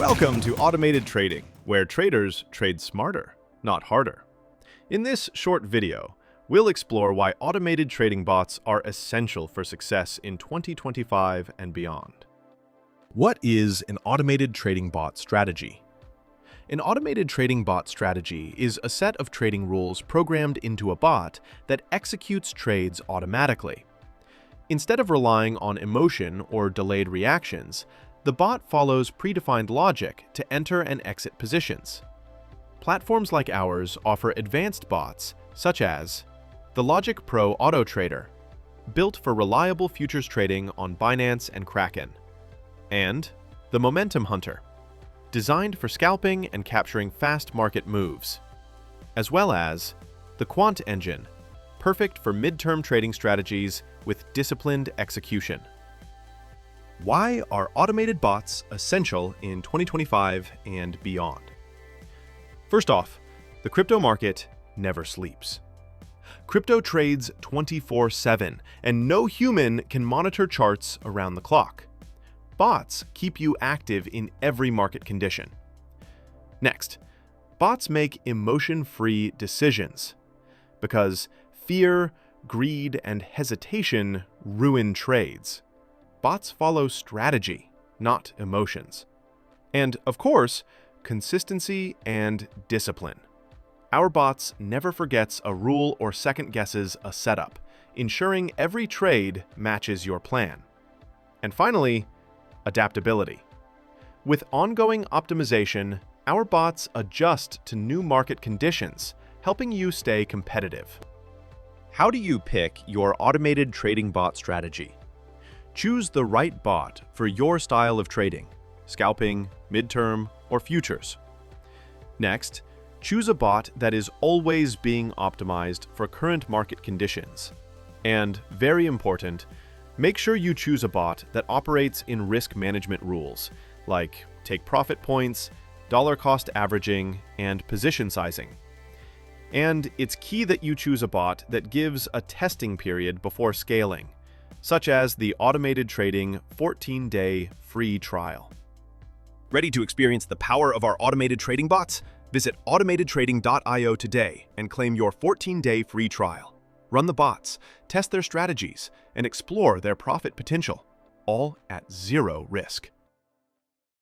Welcome to Automated Trading, where traders trade smarter, not harder. In this short video, we'll explore why automated trading bots are essential for success in 2025 and beyond. What is an automated trading bot strategy? An automated trading bot strategy is a set of trading rules programmed into a bot that executes trades automatically. Instead of relying on emotion or delayed reactions, the bot follows predefined logic to enter and exit positions. Platforms like ours offer advanced bots such as the Logic Pro Auto Trader, built for reliable futures trading on Binance and Kraken, and the Momentum Hunter, designed for scalping and capturing fast market moves, as well as the Quant Engine, perfect for midterm trading strategies with disciplined execution. Why are automated bots essential in 2025 and beyond? First off, the crypto market never sleeps. Crypto trades 24/7, and no human can monitor charts around the clock. Bots keep you active in every market condition. Next, bots make emotion-free decisions, because fear, greed, and hesitation ruin trades. Bots follow strategy, not emotions. And, of course, consistency and discipline. Our bots never forgets a rule or second guesses a setup, ensuring every trade matches your plan. And finally, adaptability. With ongoing optimization, our bots adjust to new market conditions, helping you stay competitive. How do you pick your automated trading bot strategy? Choose the right bot for your style of trading, scalping, midterm, or futures. Next, choose a bot that is always being optimized for current market conditions. And, very important, make sure you choose a bot that operates in risk management rules, like take profit points, dollar cost averaging, and position sizing. And it's key that you choose a bot that gives a testing period before scaling, such as the Automated Trading 14-day free trial. Ready to experience the power of our automated trading bots? Visit automatedtrading.io today and claim your 14-day free trial. Run the bots, test their strategies, and explore their profit potential, all at zero risk.